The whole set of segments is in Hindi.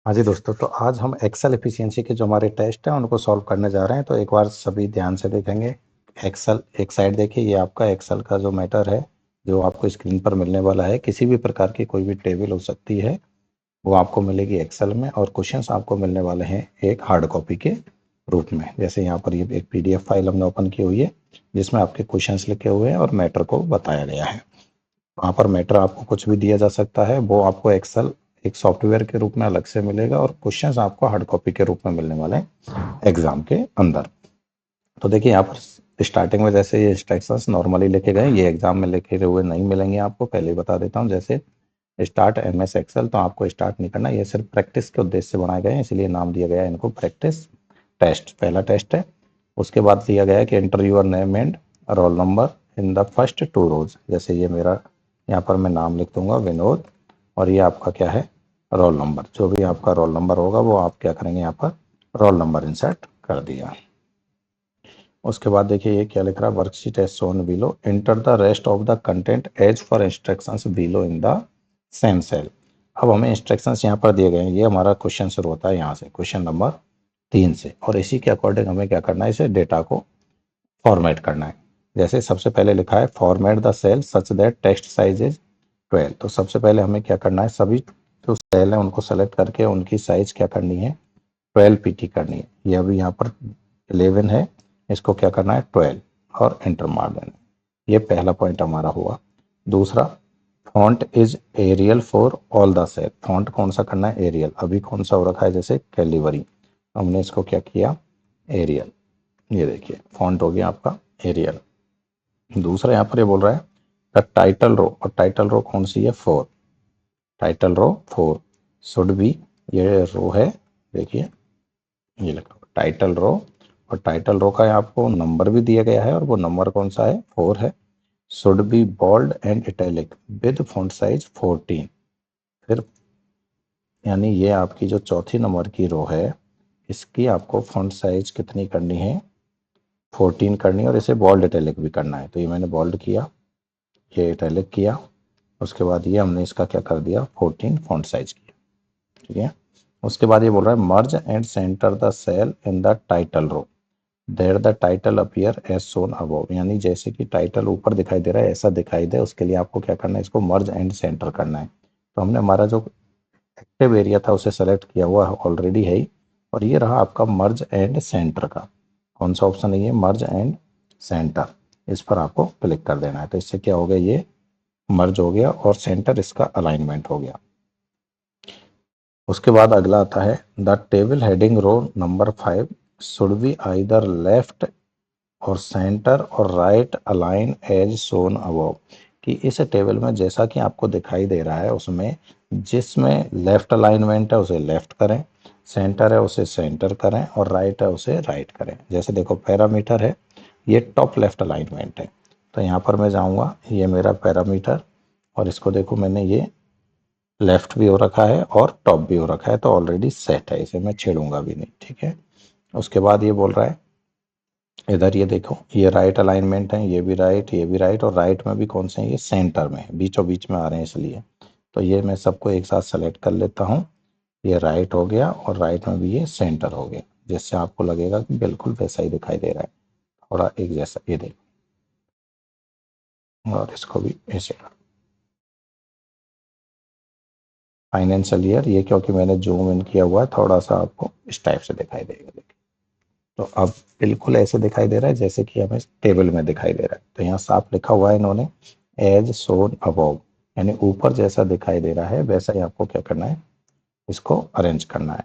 हाँ जी दोस्तों, तो आज हम एक्सेल एफिशिएंसी के जो हमारे टेस्ट हैं उनको सॉल्व करने जा रहे हैं। तो एक बार सभी ध्यान से देखेंगे। एक्सेल एक साइड देखिए, ये आपका एक्सेल का जो मैटर है जो आपको स्क्रीन पर मिलने वाला है। किसी भी प्रकार की कोई भी टेबल हो सकती है, वो आपको मिलेगी एक्सेल में, और क्वेश्चंस आपको मिलने वाले हैं एक हार्ड कॉपी के रूप में। जैसे यहाँ पर ये एक पीडीएफ फाइल हमने ओपन की हुई है जिसमें आपके क्वेश्चंस लिखे हुए हैं और मैटर को बताया गया है। वहाँ पर मैटर आपको कुछ भी दिया जा सकता है, वो आपको एक्सेल एक सॉफ्टवेयर के रूप में अलग से मिलेगा, और क्वेश्चंस आपको हार्ड कॉपी के रूप में मिलने वाले हैं एग्जाम के अंदर। तो देखिए यहाँ पर स्टार्टिंग में जैसे ये इंस्ट्रक्शंस नॉर्मली लिखे गए, ये एग्जाम में लिखे हुए नहीं मिलेंगे आपको, पहले ही बता देता हूँ। जैसे स्टार्ट एमएस एक्सेल, तो आपको स्टार्ट नहीं करना, ये सिर्फ प्रैक्टिस के उद्देश्य से बनाए गए हैं, इसलिए नाम दिया गया है इनको प्रैक्टिस टेस्ट। पहला टेस्ट है। उसके बाद दिया गया है कि enter your name and roll number in the first 2 रोज। जैसे ये मेरा यहाँ पर मैं नाम लिख दूंगा विनोद, और ये आपका क्या है, रोल नंबर। जो भी आपका रोल नंबर होगा वो आप क्या करेंगे, यहाँ पर रोल नंबर इंसर्ट कर दिया। उसके बाद देखिए ये क्या लिख रहा है, worksheet as shown below, enter the rest of the content as for instructions below in the same cell. अब हमें इंस्ट्रक्शंस यहाँ पर दिए गए हैं, ये हमारा क्वेश्चन शुरू होता है यहाँ से, क्वेश्चन नंबर 3 से, और इसी के अकॉर्डिंग हमें क्या करना है, इसे डेटा को फॉर्मेट करना है। जैसे सबसे पहले लिखा है format the cell such that text size is 12। तो सबसे पहले हमें क्या करना है, सभी जो सेल है उनको सेलेक्ट करके उनकी साइज क्या करनी है, 12 पीटी करनी है। ये अभी यहाँ पर 11 है, इसको क्या करना है 12, और एंटर मार देना। ये पहला पॉइंट हमारा हुआ। दूसरा, font is Arial for all the cell. Font कौन सा करना है, एरियल। अभी कौन सा हो रखा है, जैसे कैलिबरी, हमने इसको क्या किया, एरियल। ये देखिए फॉन्ट हो गया आपका एरियल। दूसरा यहाँ पर ये बोल रहा है द टाइटल रो, और टाइटल रो कौन सी है, 4। टाइटल रो 4 शुड बी, ये रो है, देखिए ये लिखा टाइटल रो, और टाइटल रो का आपको नंबर भी दिया गया है, और वो नंबर कौन सा है, 4 है। Should be bold and italic with font size 14। फिर यानी ये आपकी जो चौथी नंबर की रो है, इसकी आपको फॉन्ट साइज कितनी करनी है, 14 करनी है, और इसे बोल्ड इटैलिक भी करना है। तो ये मैंने बोल्ड किया, ये इटैलिक किया, उसके बाद ये हमने इसका क्या कर दिया, 14 फॉन्ट साइज किया। ठीक है। उसके बाद ये बोल रहा है merge and center the cell in the title row there the title appear as shown above. यानी जैसे कि टाइटल ऊपर दिखाई दे रहा है ऐसा दिखाई दे, उसके लिए आपको क्या करना है, इसको मर्ज एंड सेंटर करना है। तो हमने हमारा जो एक्टिव एरिया था उसे सेलेक्ट किया हुआ ऑलरेडी है ही, और ये रहा आपका मर्ज एंड सेंटर का। कौन सा ऑप्शन है ये, मर्ज एंड सेंटर। इस पर आपको क्लिक कर देना है। तो इससे क्या हो गया, ये मर्ज हो गया और सेंटर इसका अलाइनमेंट हो गया। उसके बाद अगला आता है the table heading row number 5 should be either left और सेंटर और right align as shown above. कि इस टेबल में जैसा कि आपको दिखाई दे रहा है उसमें जिसमें लेफ्ट अलाइनमेंट है उसे लेफ्ट करें, सेंटर है उसे सेंटर करें, और राइट है उसे राइट करें। जैसे देखो पैरामीटर है, ये टॉप लेफ्ट अलाइनमेंट है, तो यहाँ पर मैं जाऊँगा, ये मेरा पैरामीटर, और इसको देखो मैंने ये लेफ्ट भी हो रखा है और टॉप भी हो रखा है, तो ऑलरेडी सेट है, इसे मैं छेड़ूंगा भी नहीं। ठीक है। उसके बाद ये बोल रहा है इधर ये देखो, ये राइट अलाइनमेंट है, ये भी राइट, ये भी राइट, और राइट में भी कौन से हैं, ये सेंटर में, बीचों बीच में आ रहे हैं इसलिए। तो ये मैं सबको एक साथ सेलेक्ट कर लेता हूँ। ये राइट हो गया, और राइट में भी ये सेंटर हो गया, जिससे आपको लगेगा कि बिल्कुल वैसा ही दिखाई दे रहा है, थोड़ा एक जैसा। ये देखो, और इसको भी ऐसे फाइनेंशियल ईयर, ये क्योंकि मैंने जूम इन किया हुआ है, थोड़ा सा आपको इस टाइप से दिखाई देगा। देखिए, तो अब बिल्कुल ऐसे दिखाई दे रहा है जैसे कि हमें टेबल में दिखाई दे रहा है। तो यहाँ साफ लिखा हुआ है इन्होंने एज शोन अबव, यानी ऊपर जैसा दिखाई दे रहा है वैसा ही आपको क्या करना है, इसको अरेंज करना है।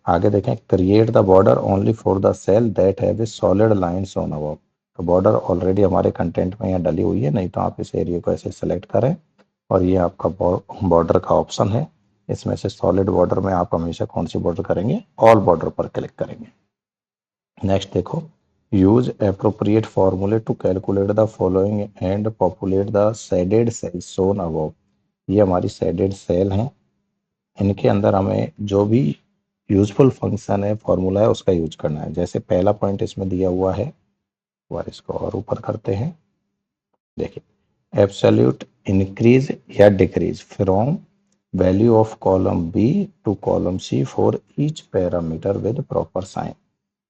आगे देखें, create the border only for the cell that have a solid line shown above. तो बॉर्डर ऑलरेडी हमारे कंटेंट में यहाँ डली हुई है, नहीं तो आप इस एरिया को ऐसे सेलेक्ट करें, और ये आपका बॉर्डर का ऑप्शन है। इसमें से सॉलिड बॉर्डर में आप हमेशा कौन सी बॉर्डर करेंगे, ऑल बॉर्डर पर क्लिक करेंगे। नेक्स्ट देखो, use appropriate formulae to calculate the following and populate the shaded cell shown above. ये हमारी शेडेड सेल हैं, इनके अंदर हमें जो भी यूजफुल फंक्शन है, फॉर्मूला है, उसका यूज करना है। जैसे पहला पॉइंट इसमें दिया हुआ है, और इसको और ऊपर करते हैं। देखिए, एब्सोल्यूट इंक्रीज या decrease from value of column B to column C for each parameter with proper sign.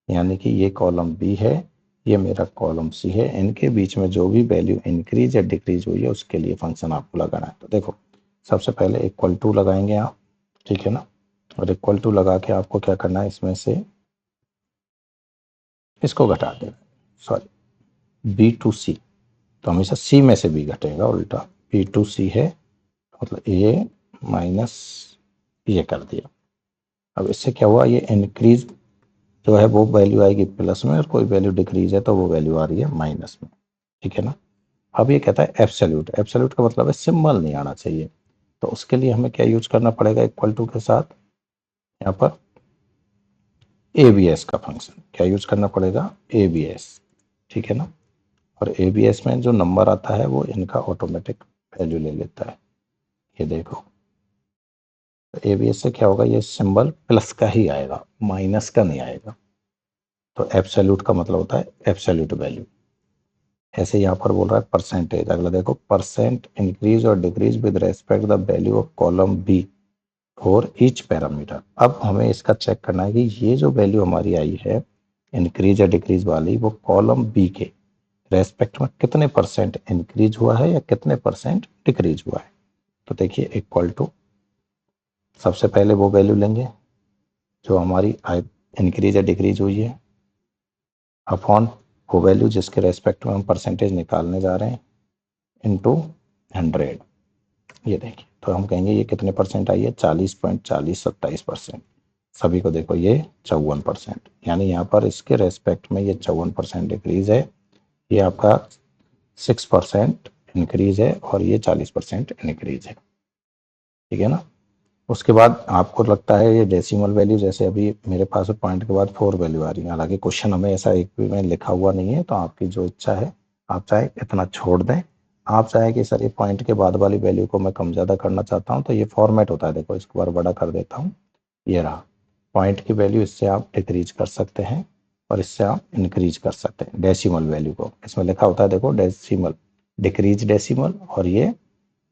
यानी कि ये कॉलम बी है, ये मेरा कॉलम सी है, इनके बीच में जो भी वैल्यू इंक्रीज या डिक्रीज हुई है उसके लिए फंक्शन आपको लगाना है। तो देखो सबसे पहले इक्वल टू लगाएंगे आप, ठीक है ना, और इक्वल टू लगा के आपको क्या करना है, इसमें से इसको घटा देना, सॉरी बी टू सी, तो हमेशा सी में से बी घटेगा उल्टा, बी टू सी है मतलब ए माइनस ये कर दिया। अब इससे क्या हुआ, ये इंक्रीज जो है वो वैल्यू आएगी प्लस में और कोई वैल्यू डिक्रीज है तो वो वैल्यू आ रही है माइनस में, ठीक है ना। अब ये कहता है एब्सोल्यूट, एब्सोल्यूट का मतलब है सिंबल नहीं आना चाहिए, तो उसके लिए हमें क्या यूज करना पड़ेगा, इक्वल टू के साथ यहाँ पर एबीएस का फंक्शन क्या यूज करना पड़ेगा, एबीएस, ठीक है ना। और एबीएस में जो नंबर आता है वो इनका ऑटोमेटिक वैल्यू ले लेता है, ये देखो। तो एबीएस से क्या होगा, ये सिंबल प्लस का ही आएगा, माइनस का नहीं आएगा। तो एब्सोल्यूट का मतलब होता है एब्सोल्यूट वैल्यू। ऐसे यहाँ पर बोल रहा है परसेंटेज, अगला देखो परसेंट इंक्रीज और decrease with respect the value of column B for each parameter. अब हमें इसका चेक करना है कि ये जो वैल्यू हमारी आई है इंक्रीज या डिक्रीज वाली, वो कॉलम बी के रेस्पेक्ट में कितने परसेंट इंक्रीज हुआ है या कितने परसेंट डिक्रीज हुआ है। तो देखिए इक्वल टू, सबसे पहले वो वैल्यू लेंगे जो हमारी इंक्रीज या डिक्रीज हुई है, अपॉन वो वैल्यू जिसके रेस्पेक्ट में हम परसेंटेज निकालने जा रहे हैं, इनटू 100। ये देखिए, तो हम कहेंगे ये कितने परसेंट आई है, 40.4027%। सभी को देखो ये 54%, यानी यहाँ पर इसके रेस्पेक्ट में ये 54% डिक्रीज है, ये आपका 6% इंक्रीज है और ये 40% इंक्रीज है, ठीक है ना। उसके बाद आपको लगता है ये डेसिमल वैल्यू, जैसे अभी मेरे पास पॉइंट के बाद 4 वैल्यू आ रही है, हालांकि क्वेश्चन हमें ऐसा एक भी में लिखा हुआ नहीं है, तो आपकी जो इच्छा है आप चाहे इतना छोड़ दें, आप चाहे कि सर ये पॉइंट के बाद वाली वैल्यू को मैं कम ज़्यादा करना चाहता हूँ, तो ये फॉर्मेट होता है, देखो इसको बार बड़ा कर देता हूँ, ये रहा पॉइंट की वैल्यू, इससे आप डिक्रीज कर सकते हैं और इससे आप इंक्रीज कर सकते हैं डेसिमल वैल्यू को। इसमें लिखा होता है देखो डेसिमल, डिक्रीज डेसिमल और ये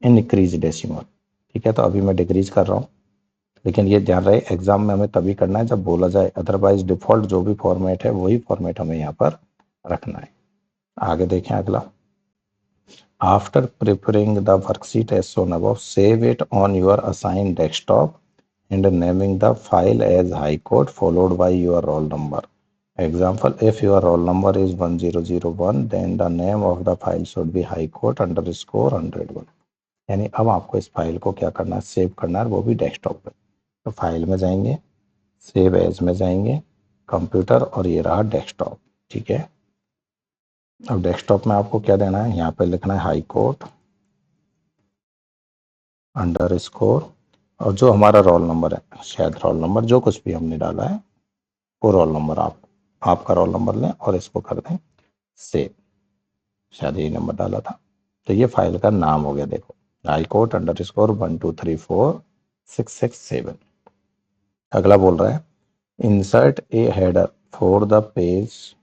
इंक्रीज डेसिमल, ठीक है। तो अभी मैं डिक्रीज कर रहा हूँ, लेकिन ये ध्यान रहे एग्जाम में हमें तभी करना है जब बोला जाए, अदरवाइज डिफॉल्ट जो भी फॉर्मेट है वही फॉर्मेट हमें यहाँ पर रखना है। आगे देखें अगला, after preparing the worksheet as shown above, save it on your assigned desktop and naming the file as high court followed by your roll number. Example, if your roll number is 1001 then the name of the file should be high court underscore 101। यानी अब आपको इस फाइल को क्या करना है, सेव करना है, वो भी डेस्कटॉप पे। तो फाइल में जाएंगे, सेव एज में जाएंगे, कंप्यूटर, और ये रहा डेस्कटॉप, ठीक है। अब डेस्कटॉप में आपको क्या देना है, यहाँ पे लिखना है हाई कोर्ट अंडर स्कोर, और जो हमारा रोल नंबर है, शायद रोल नंबर जो कुछ भी हमने डाला है वो रोल नंबर आपका रोल नंबर लें और इसको कर दें सेव, शायद यही नंबर डाला था। तो ये फाइल का नाम हो गया, देखो हाई कोर्ट अंडर स्कोर 1234667। अगला बोल रहा है insert a header for the page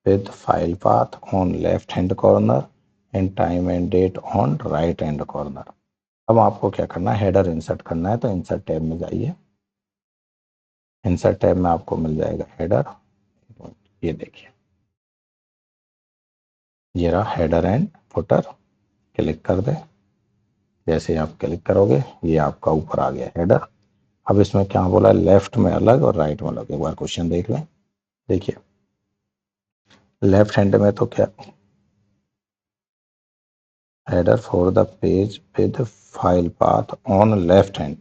with file path on left hand corner and time and date on right hand corner। अब आपको क्या करना है, हेडर इंसर्ट करना है, तो इंसर्ट टैब में जाइए, इंसर्ट टैब में आपको मिल जाएगा हेडर, ये देखिए ये रहा हेडर एंड फुटर, क्लिक कर दे, जैसे आप क्लिक करोगे ये आपका ऊपर आ गया हेडर। अब इसमें क्या बोला है, लेफ्ट में अलग और राइट में अलग, एक बार क्वेश्चन देख लें। देखिए लेफ्ट हैंड में तो क्या, header for the page with file path on left hand,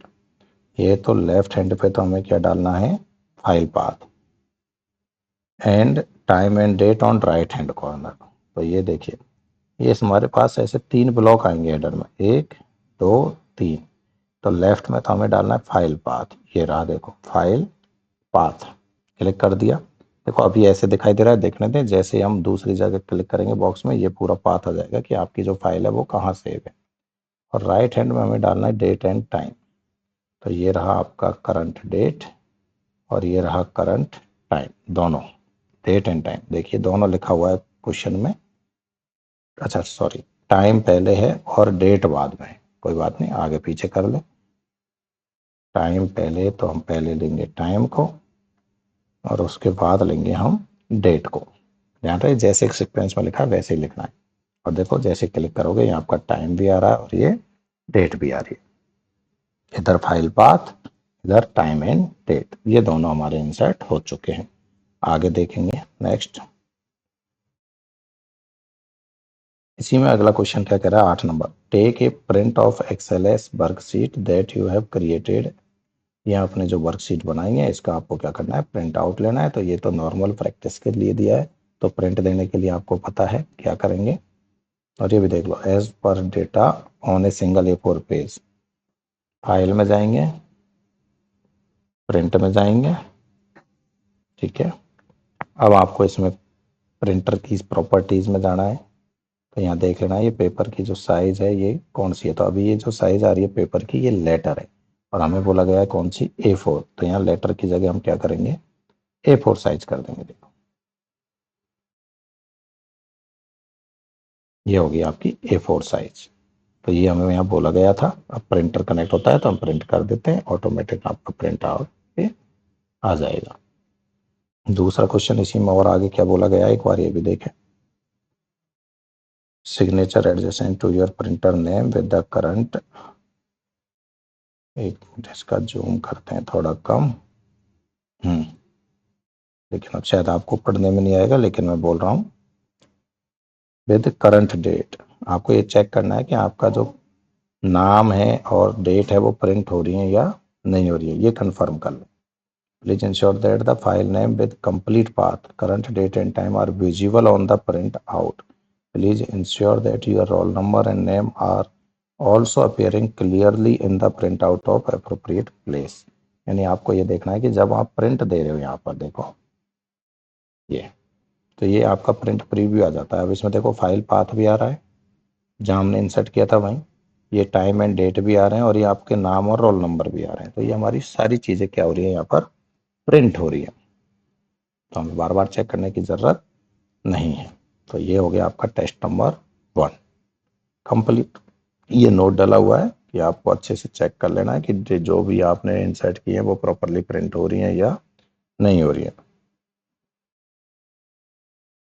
ये तो लेफ्ट हैंड पे तो हमें क्या डालना है, file path, and time and date on right hand corner. तो ये देखिए ये हमारे पास ऐसे 3 ब्लॉक आएंगे हेडर में, 1 2 3। तो लेफ्ट में तो हमें डालना है फाइल पाथ, ये रहा देखो फाइल पाथ, क्लिक कर दिया। देखो अभी ऐसे दिखाई दे रहा है, देखने दें, जैसे हम दूसरी जगह क्लिक करेंगे बॉक्स में, ये पूरा पाथ आ जाएगा कि आपकी जो फाइल है वो कहाँ सेव है। और राइट हैंड में हमें डालना है डेट एंड टाइम, तो ये रहा आपका करंट डेट और ये रहा करंट टाइम, दोनों डेट एंड टाइम, देखिए दोनों लिखा हुआ है क्वेश्चन में, अच्छा सॉरी टाइम पहले है और डेट बाद में है, कोई बात नहीं आगे पीछे कर ले। टाइम पहले, तो हम पहले लेंगे टाइम को और उसके बाद लेंगे हम डेट को। ध्यान रहे जैसे एक सीक्वेंस में लिखा है वैसे ही लिखना है। और देखो जैसे क्लिक करोगे यहाँ आपका टाइम भी आ रहा है और ये डेट भी आ रही है। इधर फाइल पाथ, इधर टाइम एंड डेट, ये दोनों हमारे इंसर्ट हो चुके हैं। आगे देखेंगे नेक्स्ट। इसी में अगला क्वेश्चन क्या कह रहा है, 8 number. Take a print of XLS worksheet that you have created. ये आपने जो वर्कशीट बनाई है इसका आपको क्या करना है, प्रिंट आउट लेना है। तो ये तो नॉर्मल प्रैक्टिस के लिए दिया है, तो प्रिंट देने के लिए आपको पता है क्या करेंगे। और ये भी देख लो, as per data on a single ए4 पेज। फाइल में जाएंगे, प्रिंट में जाएंगे, ठीक है। अब आपको इसमें प्रिंटर की प्रॉपर्टीज में जाना है। तो यहाँ देख लेना ये पेपर की जो साइज है ये कौन सी है। तो अभी ये जो साइज आ रही है पेपर की ये लेटर है और हमें बोला गया है कौन सी, A4। तो यहाँ लेटर की जगह हम क्या करेंगे, A4 साइज कर देंगे। देखो ये होगी आपकी A4 साइज। तो ये हमें यहाँ बोला गया था। अब प्रिंटर कनेक्ट होता है तो हम प्रिंट कर देते हैं, ऑटोमेटिक आपका प्रिंट आउट पे आ जाएगा। दूसरा क्वेश्चन इसी में और आगे क्या बोला गया है एक बार ये भी देखें। Signature adjacent to your printer name with the current. एक मिनट इसका जूम करते हैं थोड़ा कम। लेकिन अब शायद आपको पढ़ने में नहीं आएगा, लेकिन मैं बोल रहा हूँ विद करंट डेट। आपको ये चेक करना है कि आपका जो नाम है और डेट है वो प्रिंट हो रही है या नहीं हो रही है, ये कंफर्म कर लो। Please ensure that the file name with complete path, current date and time are visible on the print out. Please ensure that your roll number and name are also appearing clearly in the print out of appropriate place. यानी आपको ये देखना है कि जब आप प्रिंट दे रहे हो, यहाँ पर देखो ये, तो ये आपका प्रिंट प्रीव्यू आ जाता है। अब इसमें देखो फाइल पाथ भी आ रहा है जहाँ हमने इंसर्ट किया था वहीं, ये टाइम एंड डेट भी आ रहे हैं और ये आपके नाम और रोल नंबर भी आ रहे हैं। तो ये हमारी सारी चीज़ें क्या हो रही है, यहाँ पर प्रिंट हो रही है। तो हमें बार बार चेक करने की ज़रूरत नहीं है। तो ये हो गया आपका टेस्ट नंबर 1 कंप्लीट। ये नोट डाला हुआ है कि आपको अच्छे से चेक कर लेना है कि जो भी आपने इंसर्ट किए हैं वो प्रॉपरली प्रिंट हो रही है या नहीं हो रही है।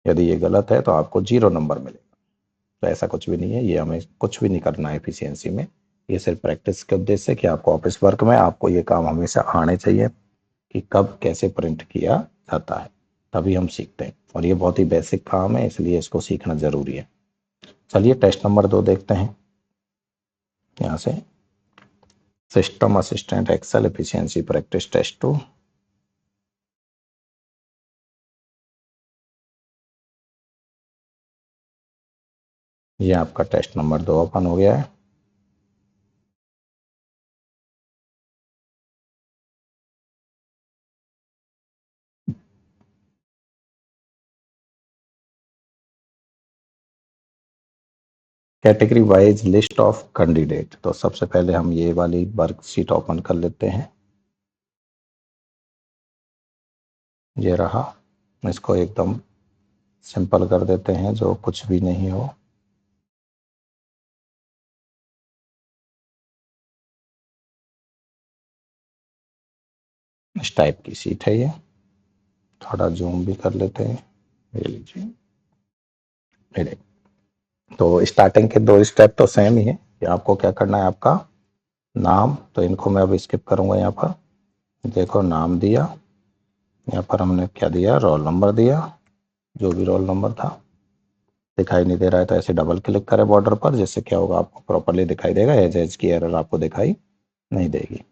यदि ये गलत है तो आपको 0 नंबर मिलेगा। तो ऐसा कुछ भी नहीं है, ये हमें कुछ भी नहीं करना है एफिशिएंसी में। ये सिर्फ प्रैक्टिस के उद्देश्य से कि आपको ऑफिस वर्क में आपको ये काम हमेशा आने चाहिए कि कब कैसे प्रिंट किया जाता है, तभी हम सीखते हैं। और ये बहुत ही बेसिक काम है, इसलिए इसको सीखना जरूरी है। चलिए टेस्ट नंबर 2 देखते हैं। यहाँ से system assistant Excel efficiency practice test 2। ये आपका टेस्ट नंबर 2 ओपन हो गया है। Category wise list of candidate. तो सबसे पहले हम ये वाली वर्कशीट ओपन कर लेते हैं। ये रहा, इसको एकदम सिंपल कर देते हैं जो कुछ भी नहीं हो। इस टाइप की सीट है ये, थोड़ा जूम भी कर लेते हैं। ये लीजिए, ये देखिए। तो स्टार्टिंग के 2 स्टेप तो सेम ही है कि आपको क्या करना है, आपका नाम, तो इनको मैं अब स्किप करूंगा। यहाँ पर देखो नाम दिया, यहाँ पर हमने क्या दिया, रोल नंबर दिया, जो भी रोल नंबर था। दिखाई नहीं दे रहा है तो ऐसे डबल क्लिक करें बॉर्डर पर, जिससे क्या होगा आपको प्रॉपर्ली दिखाई देगा। एज की एरर आपको दिखाई नहीं देगी।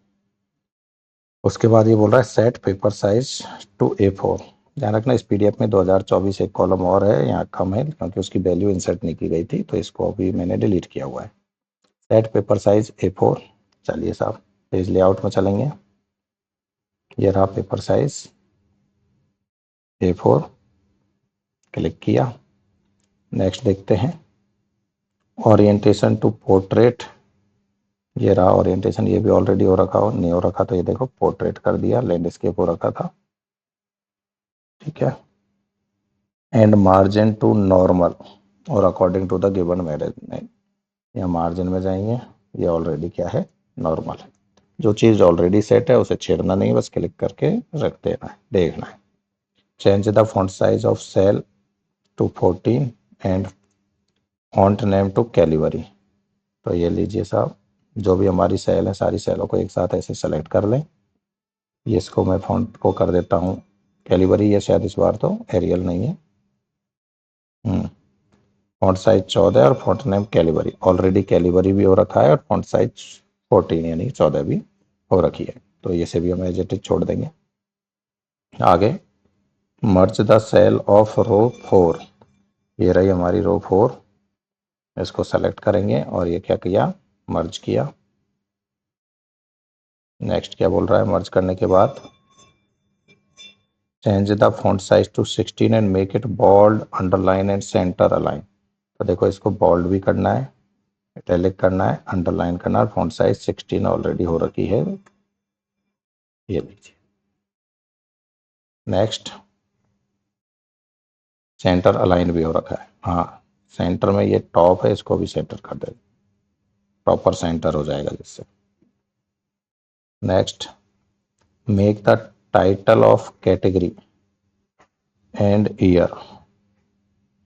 उसके बाद ये बोल रहा है set paper size to A4। ध्यान रखना इस पीडीएफ में 2024 एक कॉलम और है, यहाँ कम है क्योंकि उसकी वैल्यू इंसर्ट नहीं की गई थी, तो इसको अभी मैंने डिलीट किया हुआ है। Set paper size A4। चलिए साहब पेज लेआउट में चलेंगे। ये रहा पेपर साइज A4, क्लिक किया। नेक्स्ट देखते हैं ओरिएंटेशन टू पोर्ट्रेट। ये रहा ओरिएंटेशन, ये भी ऑलरेडी हो रखा हो, नहीं हो रखा तो ये देखो पोर्ट्रेट कर दिया, लैंडस्केप हो रखा था, ठीक है। एंड मार्जिन टू नॉर्मल और according to the given management. या मार्जिन में जाएंगे, ये ऑलरेडी क्या है, नॉर्मल है। जो चीज़ ऑलरेडी सेट है उसे छेड़ना नहीं, बस क्लिक करके रख देना है, देखना है। Change the font size of cell to 14 and font name to Calibri. तो ये लीजिए साहब, जो भी हमारी सेल है सारी सेलों को एक साथ ऐसे सेलेक्ट कर लें। ये इसको मैं फॉन्ट को कर देता हूँ कैलिबरी, ये शायद इस बार तो एरियल नहीं है। फॉन्ट साइज 14 और font name Calibri, already Calibri भी हो रखा है और फॉन्ट साइज 14 यानी 14 भी हो रखी है, तो ये से भी हम एज इट इज छोड़ देंगे। आगे मर्ज द सेल ऑफ रो 4, ये रही हमारी रो 4, इसको सेलेक्ट करेंगे और ये क्या किया, मर्ज किया। नेक्स्ट क्या बोल रहा है, मर्ज करने के बाद change the font size to 16 and make it bold underline and center align. तो देखो इसको बोल्ड भी करना है, इटैलिक करना है, अंडरलाइन करना है, फॉन्ट साइज 16 ऑलरेडी हो रखी है, ये लीजिए। नेक्स्ट सेंटर अलाइन भी हो रखा है, हाँ सेंटर में ये टॉप है, इसको भी सेंटर कर दे, प्रॉपर सेंटर हो जाएगा जिससे। Next make the title of category and year,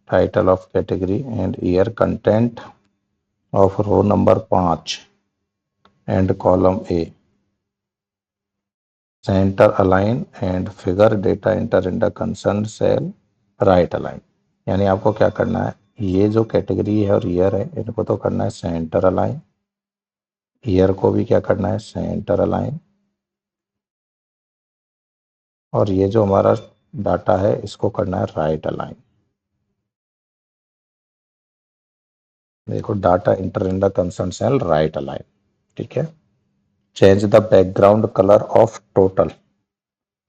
title of category and year content of row number 5 and column A center align and figure data enter in the concern cell right align. यानी आपको क्या करना है, ये जो कैटेगरी है और ईयर है इनको तो करना है सेंटर अलाइन, ईयर को भी क्या करना है सेंटर अलाइन, और ये जो हमारा डाटा है इसको करना है राइट अलाइन। देखो data enter in the concern cell right align, ठीक है। Change the background colour of total,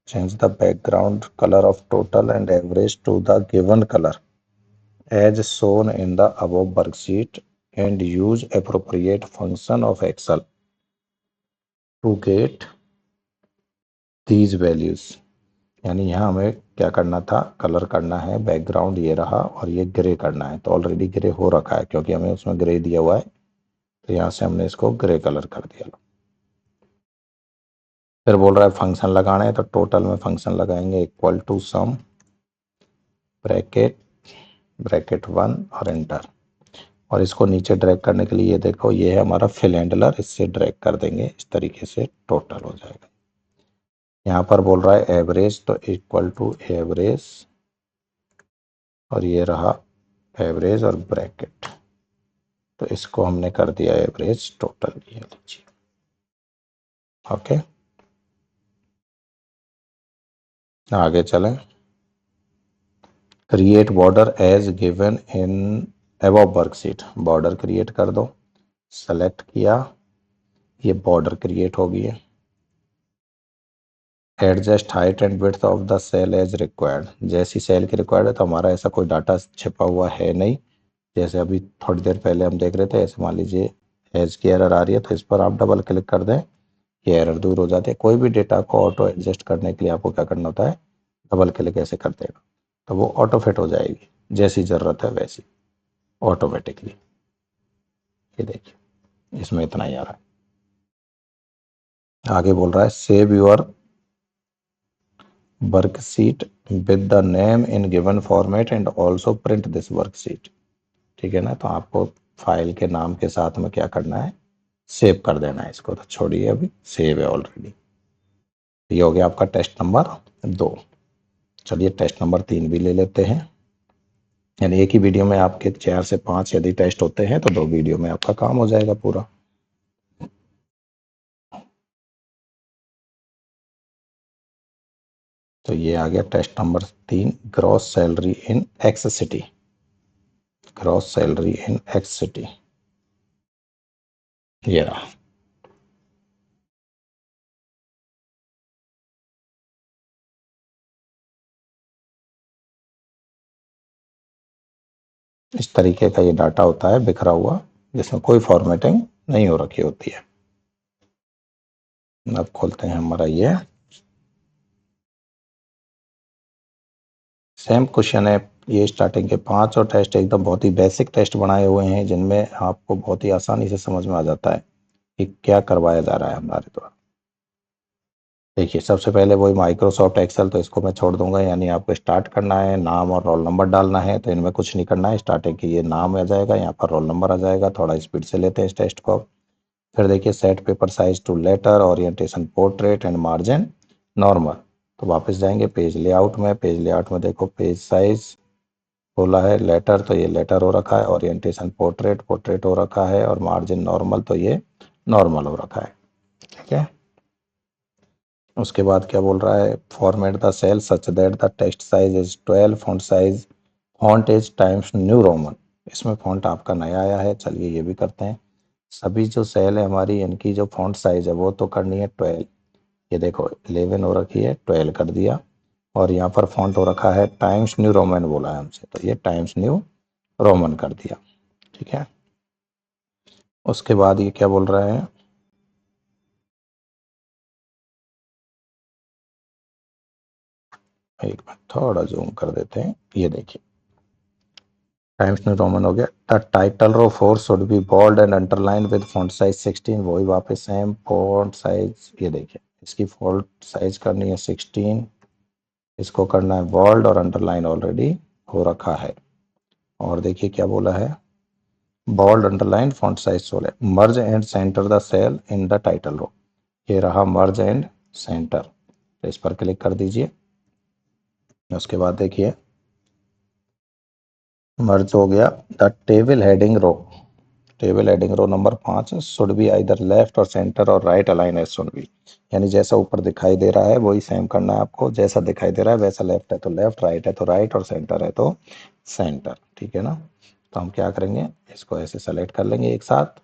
change the background color of total and average to the given color as shown in the above worksheet and use appropriate function of Excel to get these values। यानी यहाँ हमें क्या करना था, कलर करना है, बैकग्राउंड ये रहा और ये ग्रे करना है, तो ऑलरेडी ग्रे हो रखा है क्योंकि हमें उसमें ग्रे दिया हुआ है, तो यहाँ से हमने इसको ग्रे कलर कर दिया। फिर बोल रहा है फंक्शन लगाना है, तो टोटल में फंक्शन लगाएंगे equal to sum bracket bracket 1 और एंटर, और इसको नीचे ड्रैग करने के लिए ये देखो ये है हमारा फिल हैंडलर, इससे ड्रैग कर देंगे, इस तरीके से टोटल हो जाएगा। यहाँ पर बोल रहा है एवरेज, तो इक्वल टू एवरेज, और ये रहा एवरेज और ब्रैकेट, तो इसको हमने कर दिया एवरेज टोटल, ये लीजिए। ओके आगे चलें। Create border as given in above worksheet, border create कर दो, सेलेक्ट किया, ये बॉर्डर क्रिएट हो गई है। Adjust height and width of the cell as required, जैसी सेल की रिक्वायर्ड है, तो हमारा ऐसा कोई डाटा छिपा हुआ है नहीं, जैसे अभी थोड़ी देर पहले हम देख रहे थे, ऐसे मान लीजिए एज की एरर आ रही है तो इस पर आप डबल क्लिक कर दें, ये एरर दूर हो जाती है। कोई भी डेटा को ऑटो एडजस्ट करने के लिए आपको क्या करना होता है, डबल क्लिक ऐसे कर देगा, तो वो ऑटो फिट हो जाएगी, जैसी ज़रूरत है वैसी ऑटोमेटिकली। ये देखिए इसमें इतना ही आ रहा है। आगे बोल रहा है save your worksheet with the name in given format and also print this worksheet, ठीक है ना। तो आपको फाइल के नाम के साथ में क्या करना है, सेव कर देना है इसको, तो छोड़िए अभी सेव है ऑलरेडी। ये हो गया आपका टेस्ट नंबर 2। चलिए टेस्ट नंबर 3 भी ले लेते हैं, यानी एक ही वीडियो में आपके 4 से 5 यदि टेस्ट होते हैं तो 2 वीडियो में आपका काम हो जाएगा पूरा। तो ये आ गया test number 3, gross salary in X city, gross salary in X city, ये रहा। इस तरीके का ये डाटा होता है बिखरा हुआ, जिसमें कोई फॉर्मेटिंग नहीं हो रखी होती है। अब खोलते हैं हमारा ये सेम क्वेश्चन है। ये स्टार्टिंग के 5 और टेस्ट एकदम बहुत ही बेसिक टेस्ट बनाए हुए हैं, जिनमें आपको बहुत ही आसानी से समझ में आ जाता है कि क्या करवाया जा रहा है हमारे द्वारा। देखिए सबसे पहले वही माइक्रोसॉफ्ट एक्सेल, तो इसको मैं छोड़ दूंगा, यानी आपको स्टार्ट करना है, नाम और रोल नंबर डालना है, तो इनमें कुछ नहीं करना है। स्टार्टिंग की ये नाम आ जाएगा, यहाँ पर रोल नंबर आ जाएगा। थोड़ा स्पीड से लेते हैं इस टेस्ट को। फिर देखिए set paper size to letter, orientation portrait and margin normal. तो वापस जाएंगे पेज लेआउट में। पेज लेआउट में देखो पेज साइज बोला है लेटर, तो ये लेटर हो रखा है। ओरिएंटेशन पोर्ट्रेट, पोर्ट्रेट हो रखा है। और मार्जिन नॉर्मल, तो ये नॉर्मल हो रखा है। ठीक है। उसके बाद क्या बोल रहा है, format the cell such that the text size is 12, font size font is Times New Roman. इसमें फॉन्ट आपका नया आया है, चलिए ये भी करते हैं। सभी जो सेल है हमारी, इनकी जो फॉन्ट साइज है वो तो करनी है 12। ये देखो 11 हो रखी है, 12 कर दिया। और यहाँ पर फॉन्ट हो रखा है टाइम्स न्यू रोमन बोला है हमसे, तो ये टाइम्स न्यू रोमन कर दिया। ठीक है। उसके बाद ये क्या बोल रहे हैं, एक मिनट थोड़ा जूम कर देते हैं। ये देखिए टाइम्स न्यू रोमन हो गया। The title row 4 should be bold and underline with font size 16। वही वापस सेम फॉन्ट साइज, ये देखिए इसकी फॉन्ट साइज करनी है 16, इसको करना है बोल्ड और अंडरलाइन ऑलरेडी हो रखा है। और देखिए क्या बोला है, bold underline font size 16, merge and center the cell in the title row. ये रहा मर्ज एंड सेंटर, तो इस पर क्लिक कर दीजिए। उसके बाद देखिए मर्ज हो गया। The table heading row, table heading row number 5 should be either left और सेंटर और right align as should be. यानी जैसा ऊपर दिखाई दे रहा है वही सेम करना है आपको। जैसा दिखाई दे रहा है वैसा, लेफ्ट है तो लेफ्ट, राइट है तो राइट, और सेंटर है तो सेंटर। ठीक है ना। तो हम क्या करेंगे, इसको ऐसे सेलेक्ट कर लेंगे एक साथ।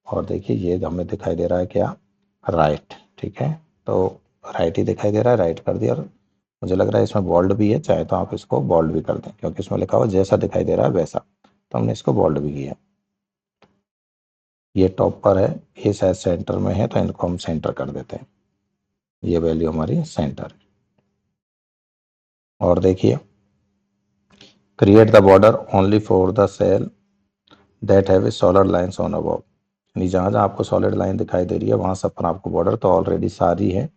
और देखिए ये हमें दिखाई दे रहा है क्या, राइट। ठीक है। तो राइट ही दिखाई दे रहा है, राइट कर दिया। और मुझे लग रहा है इसमें बोल्ड भी है, चाहे तो आप इसको बोल्ड भी कर दें, क्योंकि इसमें लिखा हुआ जैसा दिखाई दे रहा है वैसा, तो हमने इसको बोल्ड भी किया। ये टॉप पर है, ये शायद सेंटर में है, तो इनको हम सेंटर कर देते हैं। ये वैल्यू हमारी सेंटर है। और देखिए create the border only for the cell that have a solid lines on above. यानी जहाँ जहाँ आपको सॉलिड लाइन दिखाई दे रही है वहाँ सब पर आपको बॉर्डर तो ऑलरेडी सारी है,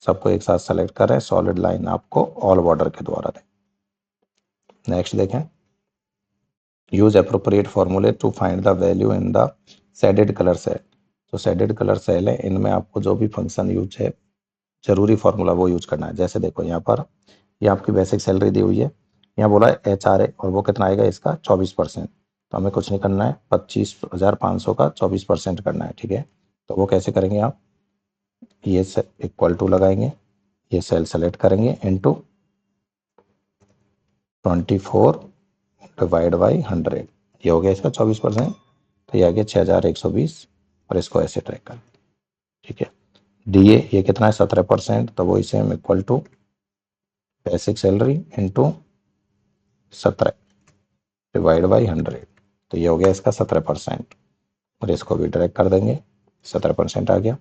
सबको एक साथ सेलेक्ट करें, सॉलिड लाइन आपको ऑल बॉर्डर के द्वारा दें। नेक्स्ट देखें, use appropriate formulae to find the value in the shaded colour cell. तो शेडेड कलर सेल है, इनमें आपको जो भी फंक्शन यूज है जरूरी फार्मूला वो यूज करना है। जैसे देखो यहाँ पर ये आपकी बेसिक सैलरी दी हुई है, यहाँ बोला है HRA, और वो कितना आएगा इसका 24%। तो हमें कुछ नहीं करना है, 25,500 का 24% करना है। ठीक है। तो वो कैसे करेंगे आप, ये इक्वल टू लगाएंगे, ये सेल सेलेक्ट करेंगे, इनटू 24 डिवाइड बाई 100, ये हो गया इसका 24%। तो ये आ गया 6,120, और इसको ऐसे ट्रैक कर। ठीक है। DA ये कितना है 17%, तो वो इसे हम equal to basic salary into 17 divide by 100, तो ये हो गया इसका 17%। और इसको भी ड्रैग कर देंगे, 17% आ गया।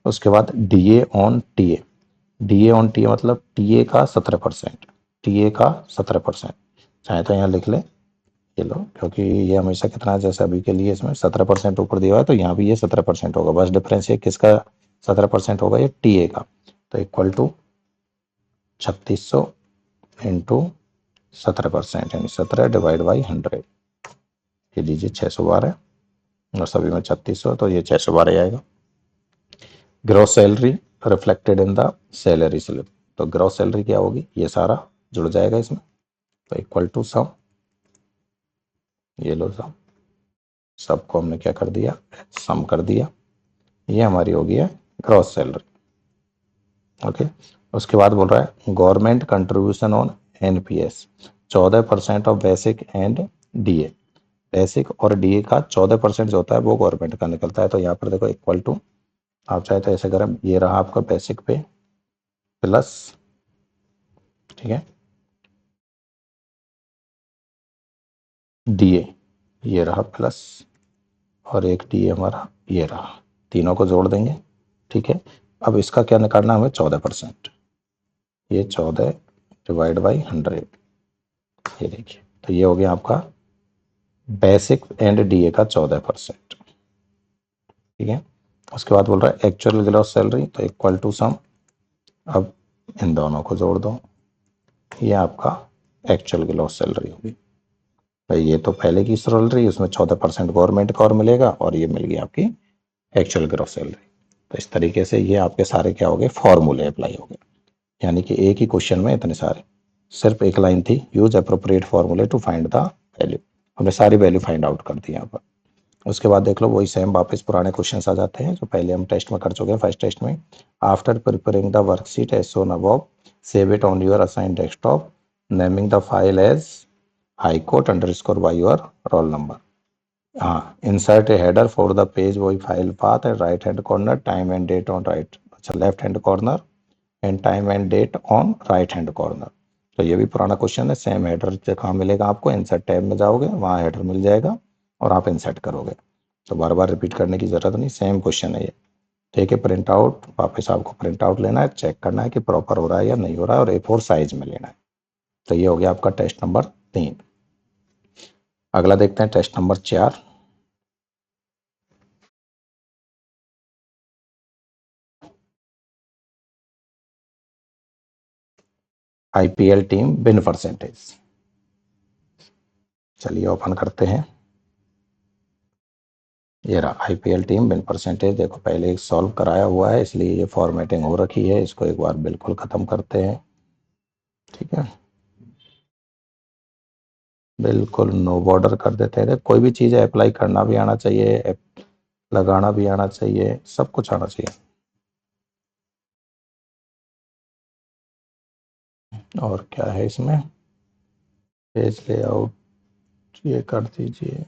उसके बाद DA on TA, DA on TA मतलब TA का 17%, TA का 17%। चाहे तो यहाँ लिख ले, ये लो, क्योंकि ये हमेशा कितना है, जैसे अभी के लिए इसमें 17% ऊपर दिया हुआ है, तो यहाँ भी ये 17% होगा। बस डिफरेंस ये किसका 17% होगा, ये TA का। तो इक्वल टू 3600 इंटू 17%, यानी 17 डिवाइड बाई 100, ये लीजिए 612, और सभी में 3600, तो ये 612 आएगा। Gross salary reflected in the salary slip, तो ग्रॉस सैलरी क्या होगी, ये सारा जुड़ जाएगा इसमें। तो इक्वल टू सम, ये लो सम, सबको हमने क्या कर दिया, सम कर दिया। ये हमारी होगी है ग्रॉस सैलरी। ओके। उसके बाद बोल रहा है government contribution on NPS 14% of basic and DA। Basic और DA का 14% जो होता है वो गवर्नमेंट का निकलता है। तो यहाँ पर देखो इक्वल टू, आप चाहे तो ऐसे करें, ये रहा आपका बेसिक पे प्लस, ठीक है, DA, ये रहा प्लस, और एक DA हमारा ये रहा, तीनों को जोड़ देंगे। ठीक है। अब इसका क्या निकालना है हमें, 14%, ये 14 डिवाइड बाई 100, ये देखिए। तो ये हो गया आपका बेसिक एंड DA का 14%। ठीक है। उसके बाद बोल रहा है एक्चुअल ग्रॉस सैलरी, तो इक्वल टू सम, अब इन दोनों को जोड़ दो, ये आपका एक्चुअल ग्रॉस सैलरी होगी। भाई ये तो पहले की सैलरी, उसमें 14% गवर्नमेंट का और मिलेगा, और ये मिल गई आपकी एक्चुअल ग्रॉस सैलरी। तो इस तरीके से ये आपके सारे क्या हो गए, फॉर्मूले अप्लाई हो गए। यानी कि एक ही क्वेश्चन में इतने सारे, सिर्फ एक लाइन थी, use appropriate formulae to find the value, हमने सारी वैल्यू फाइंड आउट कर दी यहाँ पर। उसके बाद देख लो वही सेम वापस पुराने क्वेश्चन आ जाते हैं जो पहले हम टेस्ट में कर चुके हैं, फर्स्ट टेस्ट में। After preparing the worksheet as shown above, save it on your assigned desktop, naming the file as high court underscore by your roll number. हाँ, insert a header for the page, वही file path and right hand corner, time and date on right, अच्छा left hand corner, and time and date on right hand corner. तो ये भी पुराना क्वेश्चन है, सेम हेडर कहाँ मिलेगा आपको, इंसर्ट टैब में जाओगे वहाँ हेडर मिल जाएगा और आप इंसर्ट करोगे, तो बार बार रिपीट करने की ज़रूरत नहीं, सेम क्वेश्चन है ये। ठीक है, प्रिंट आउट, वापस आपको प्रिंट आउट लेना है, चेक करना है कि प्रॉपर हो रहा है या नहीं हो रहा है, और A4 साइज में लेना है। तो ये हो गया आपका टेस्ट नंबर 3। अगला देखते हैं टेस्ट नंबर 4। IPL टीम बिन परसेंटेज, चलिए ओपन करते हैं। ये रहा IPL टीम बिन परसेंटेज, देखो पहले एक सॉल्व कराया हुआ है इसलिए ये फॉर्मेटिंग हो रखी है, इसको एक बार बिल्कुल ख़त्म करते हैं। ठीक है, बिल्कुल नो बॉर्डर कर देते हैं। कोई भी चीज़ अप्लाई करना भी आना चाहिए, लगाना भी आना चाहिए, सब कुछ आना चाहिए। और क्या है इसमें, पेज लेआउट ये कर दीजिए।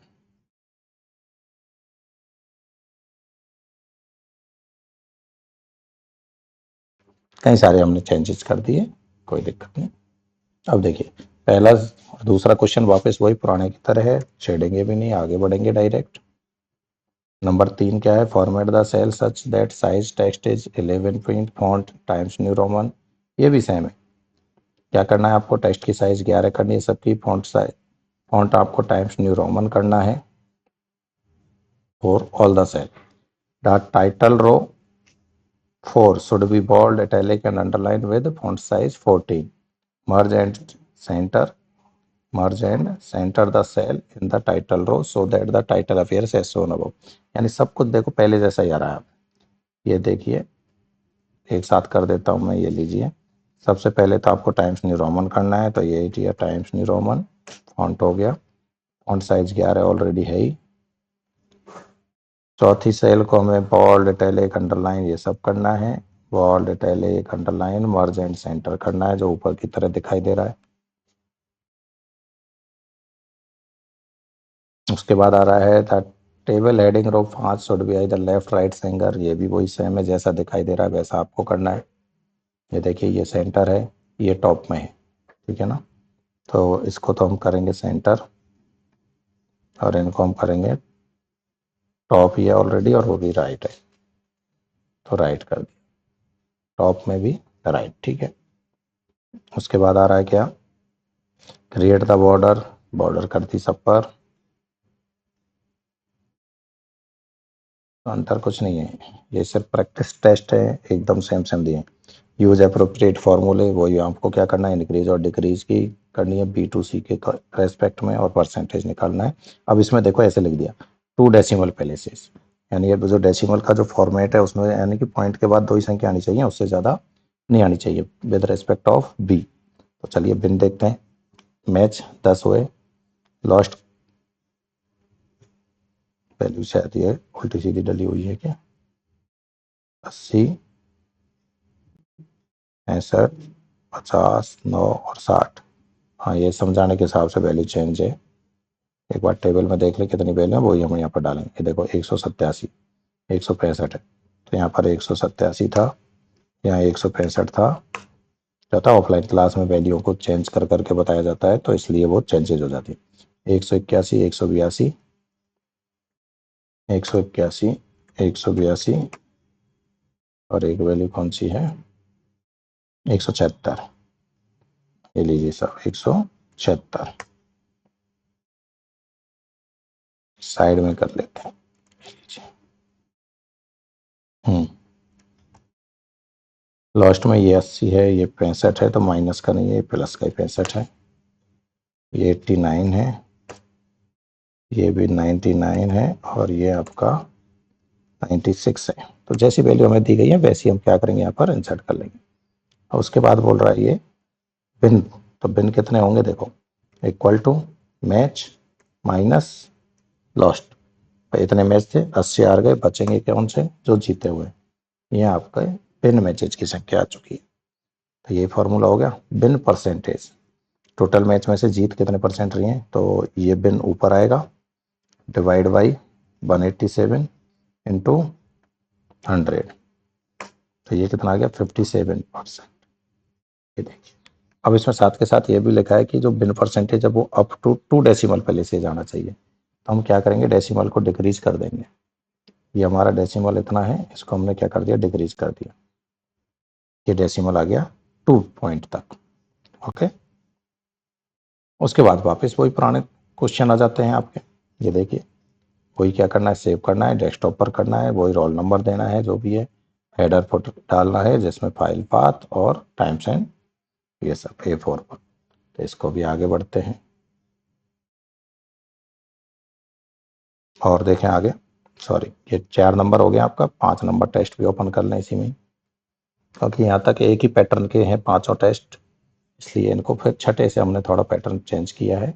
कई सारे हमने चेंजेस कर दिए, कोई दिक्कत नहीं। अब देखिए पहला और दूसरा क्वेश्चन वापस वही पुराने की तरह है, छेड़ेंगे भी नहीं, आगे बढ़ेंगे डायरेक्ट। नंबर 3 क्या है, format the cell such that size text is 11 point font Times New Roman. ये भी सेम है, क्या करना है आपको, टेक्स्ट की साइज 11 करनी है सबकी, फॉन्ट साइज, फॉन्ट आपको टाइम्स न्यू रोमन करना है for all the cell. The title row 4 should be bold, italic and underlined with font size 14. Merge and center, merge and center the cell in the title row so that the title appears as shown above। यानी सब कुछ देखो पहले जैसा ही आ रहा है। ये देखिए एक साथ कर देता हूँ मैं, ये लीजिए। सबसे पहले तो आपको टाइम्स न्यू रोमन करना है, तो ये किया टाइम्स न्यू रोमन, फॉन्ट हो गया, फॉन्ट साइज 11 ऑलरेडी है ही। चौथी सेल को हमें बोल्ड, इटैलिक, अंडरलाइन ये सब करना है, bold, italic, underline, merge and center करना है जो ऊपर की तरह दिखाई दे रहा है। उसके बाद आ रहा है the table heading row 5 should be either left right center, ये भी वही सेम है, जैसा दिखाई दे रहा है वैसा आपको करना है। ये देखिए ये सेंटर है, ये टॉप में है, ठीक है ना, तो इसको तो हम करेंगे सेंटर, और इनको हम करेंगे टॉप, ये ऑलरेडी, और वो भी राइट है, तो राइट कर दिया, टॉप में भी राइट, ठीक है। उसके बाद आ रहा है क्या, क्रिएट द बॉर्डर, बॉर्डर कर दी सब पर, तो अंतर कुछ नहीं है, ये सिर्फ प्रैक्टिस टेस्ट है, एकदम सेम सेम दिए। यूज अप्रोप्रिएट फार्मूले, वही आपको क्या करना है, इंक्रीज और डिक्रीज की करनी है B2C के रेस्पेक्ट में, और परसेंटेज निकालना है। अब इसमें देखो ऐसे लिख दिया 2 डेसिमल प्लेसेस, यानी ये जो डेसिमल का जो फॉर्मेट है उसमें यानी कि पॉइंट के बाद 2 ही संख्या आनी चाहिए, उससे ज़्यादा नहीं आनी चाहिए, विद रेस्पेक्ट ऑफ B। तो चलिए बिन देखते हैं, मैच 10 हुए, लॉस्ट वैल्यू शायद ये उल्टी सीधी डली हुई है क्या, 80, 65, 50, 9 और 60। हाँ ये समझाने के हिसाब से वैल्यू चेंज है, एक बार टेबल में देख ले कितनी वैल्यू है, वही हम यहाँ पर डालेंगे। ये देखो 187, 165 है, तो यहाँ पर 187 था, यहाँ 165 था। जाता ऑफलाइन क्लास में वैल्यू को चेंज कर करके बताया जाता है, तो इसलिए वो चेंजेज हो जाती है। 181, 182, 181, 182, और एक वैल्यू कौन सी है, 176, ये लीजिए सर 176, साइड में कर लेते हैं। लास्ट में ये 80 है, ये 65 है, तो माइनस का नहीं है, ये प्लस का ही 65 है। ये 89 है, ये भी 99 है, और ये आपका 96 है। तो जैसी वैल्यू हमें दी गई है वैसी हम क्या करेंगे, यहाँ पर इंसर्ट कर लेंगे। और उसके बाद बोल रहा है ये बिन, तो बिन कितने होंगे देखो, equal to match minus lost. इतने मैच थे, 80 हार गए, बचेंगे कौन से, जो जीते हुए। ये आपका बिन मैचेज की संख्या आ चुकी है। तो ये फॉर्मूला हो गया बिन परसेंटेज। टोटल मैच में से जीत कितने परसेंट रही है, तो ये बिन ऊपर आएगा, डिवाइड बाई 187 इंटू 100, तो ये कितना आ गया 57%। ये देखिए, अब इसमें साथ के साथ ये भी लिखा है कि जो बिन परसेंटेज है वो अप टू 2 डेसिमल पहले से जाना चाहिए। तो हम क्या करेंगे, डेसिमल को डिक्रीज कर देंगे। ये हमारा डेसिमल इतना है, इसको हमने क्या कर दिया, डिक्रीज कर दिया। ये डेसिमल आ गया 2 पॉइंट तक। ओके, उसके बाद वापस वही पुराने क्वेश्चन आ जाते हैं आपके। ये देखिए, वही क्या करना है, सेव करना है, डेस्कटॉप पर करना है, वही रोल नंबर देना है जो भी है, हेडर फुट डालना है जिसमें फाइल पाथ और टाइम्स एंड ये सब A4 पर। तो इसको भी आगे बढ़ते हैं और देखें आगे। सॉरी, ये 4 नंबर हो गया आपका, 5 नंबर टेस्ट भी ओपन कर लें इसी में, क्योंकि यहाँ तक एक ही पैटर्न के हैं पांचों टेस्ट, इसलिए इनको फिर छठे से हमने थोड़ा पैटर्न चेंज किया है,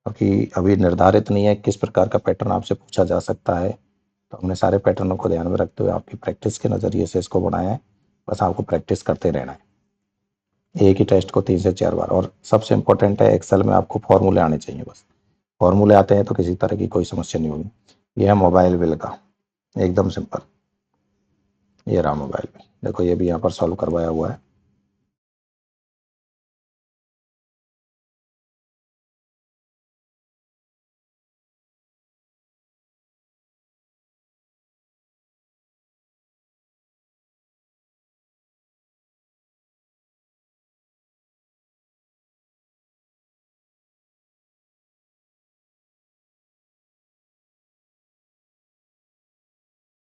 क्योंकि अभी निर्धारित नहीं है किस प्रकार का पैटर्न आपसे पूछा जा सकता है। तो हमने सारे पैटर्नों को ध्यान में रखते हुए आपकी प्रैक्टिस के नज़रिए से इसको बनाया है। बस आपको प्रैक्टिस करते रहना है, एक ही टेस्ट को 3 से 4 बार। और सबसे इंपॉर्टेंट है, एक्सेल में आपको फॉर्मूले आने चाहिए। बस फॉर्मूले आते हैं तो किसी तरह की कोई समस्या नहीं होगी। यह है मोबाइल बिल का, एकदम सिंपल। ये रहा मोबाइल बिल, देखो ये भी यहाँ पर सॉल्व करवाया हुआ है।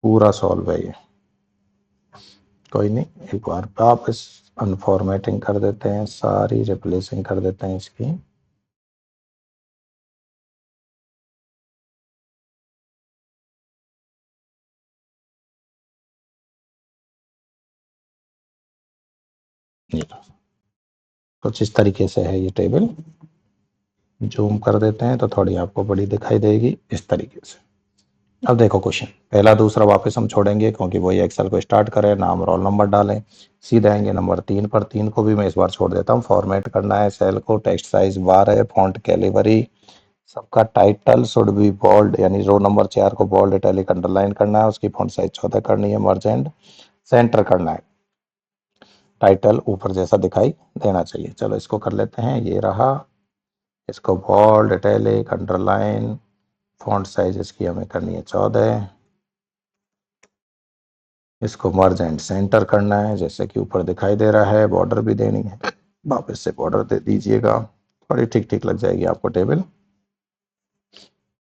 पूरा सॉल्व है ये, कोई नहीं। एक बार आप इस अनफॉर्मेटिंग कर देते हैं, सारी रिप्लेसिंग कर देते हैं इसकी। कुछ इस तरीके से है ये टेबल। जूम कर देते हैं तो थोड़ी आपको बड़ी दिखाई देगी इस तरीके से। अब देखो क्वेश्चन पहला दूसरा वापस हम छोड़ेंगे, क्योंकि वही एक्सेल को स्टार्ट करें, नाम रोल नंबर डालें, सीधे आएंगे नंबर 3 पर। 3 को भी मैं इस बार छोड़ देता हूँ। फॉर्मेट करना है सेल को, टेक्स्ट साइज 12 है, फॉन्ट कैलिबरी सबका, टाइटल शुड बी बोल्ड, यानी रो नंबर 4 को बोल्ड इटैलिक अंडरलाइन करना है, उसकी फॉन्ट साइज 14 करनी है, मर्ज एंड सेंटर करना है, टाइटल ऊपर जैसा दिखाई देना चाहिए। चलो इसको कर लेते हैं, ये रहा। इसको bold italic underline, font size इसकी हमें करनी है 14। इसको मर्ज एंड सेंटर करना है जैसे कि ऊपर दिखाई दे रहा है, बॉर्डर भी देनी है, वापस से बॉर्डर दे दीजिएगा, थोड़ी ठीक ठीक लग जाएगी आपको टेबल।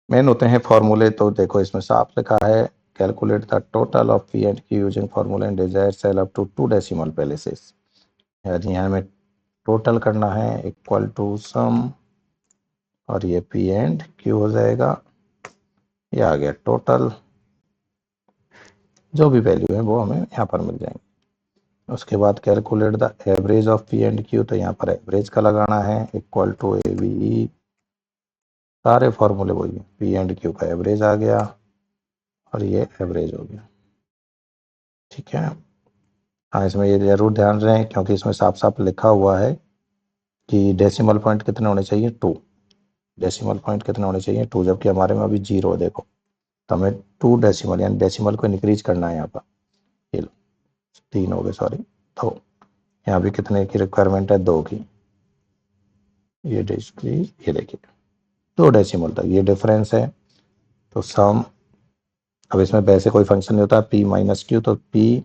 मेन होते हैं फॉर्मूले, तो देखो इसमें साफ लिखा है, calculate the total of P and Q using formula in desire cell up to 2 decimal places. यानी यहाँ हमें टोटल करना है, इक्वल टू सम, और ये पी एंड क्यू हो जाएगा। ये आ गया टोटल, जो भी वैल्यू है वो हमें यहाँ पर मिल जाएंगे। उसके बाद calculate the average of P and Q, तो यहाँ पर एवरेज का लगाना है, equal to A V E, सारे फॉर्मूले वही है, पी एंड क्यू का एवरेज आ गया और ये एवरेज हो गया। ठीक है, हाँ इसमें ये जरूर ध्यान रहे, क्योंकि इसमें साफ साफ लिखा हुआ है कि डेसिमल पॉइंट कितने होने चाहिए, 2। डेसिमल पॉइंट कितने होने चाहिए, 2, जबकि हमारे में अभी 0 है। देखो, तो हमें 2 डेसिमल यानी डेसिमल को इंक्रीज करना है यहाँ पर। ये लो 3 हो गए, सॉरी। तो यहाँ भी कितने की रिक्वायरमेंट है, 2 की। ये डिक्रीज, ये देखिए 2 डेसिमल तक ये डिफरेंस है। तो सम, अब इसमें वैसे कोई फंक्शन नहीं होता पी माइनस क्यू, तो पी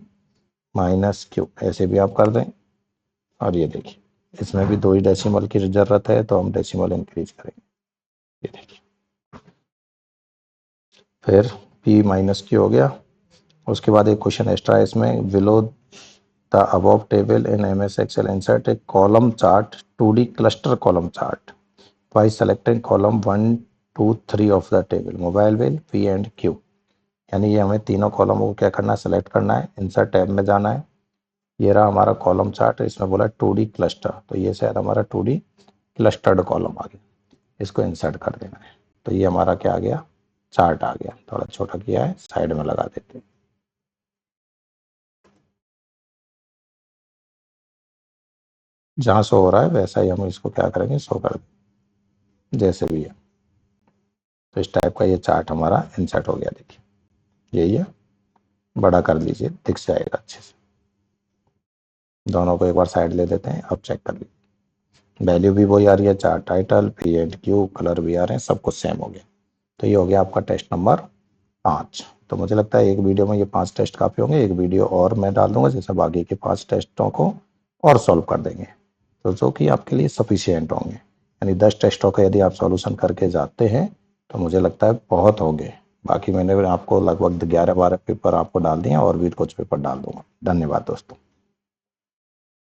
माइनस क्यू ऐसे भी आप कर दें। और ये देखिए, इसमें भी 2 ही डेसिमल की जरूरत है, तो हम डेसिमल इंक्रीज करेंगे। ये देखिए, फिर p माइनस क्यू हो गया, उसके बाद एक क्वेश्चन एक्स्ट्रा है इसमें, below the above table in MS Excel insert A column chart 2D cluster column chart by selecting column 1, 2, 3 of the table mobile bill P and Q। यानी ये हमें तीनों कॉलमों को क्या करना है, सेलेक्ट करना है, इंसर्ट टैब में जाना है। ये रहा हमारा कॉलम चार्ट, इसमें बोला 2D क्लस्टर, तो ये शायद हमारा 2D क्लस्टर्ड कॉलम आ गया, इसको इंसर्ट कर देना है। तो ये हमारा क्या आ गया, चार्ट आ गया। थोड़ा छोटा किया है, साइड में लगा देते हैं। जहाँ शो हो रहा है वैसा ही हम इसको क्या करेंगे, शो कर देंगे जैसे भी है। तो इस टाइप का ये चार्ट हमारा इंसर्ट हो गया, देखिए यही है। बड़ा कर लीजिए, दिख जाएगा अच्छे से। दोनों को एक बार साइड ले देते हैं, अब चेक कर लीजिए, वैल्यू भी वही आ रही है, chart title P and Q, colour भी आ रहे हैं, सब कुछ सेम हो गया। तो ये हो गया आपका टेस्ट नंबर 5। तो मुझे लगता है एक वीडियो में ये 5 टेस्ट काफ़ी होंगे, एक वीडियो और मैं डाल दूंगा जैसे बाकी के 5 टेस्टों को और सॉल्व कर देंगे, तो जो कि आपके लिए सफिशियंट होंगे। यानी 10 टेस्टों का यदि आप सॉल्यूशन करके जाते हैं तो मुझे लगता है बहुत होंगे। बाकी मैंने आपको लगभग 11-12 पेपर आपको डाल दिए और भी कुछ पेपर डाल दूंगा। धन्यवाद दोस्तों।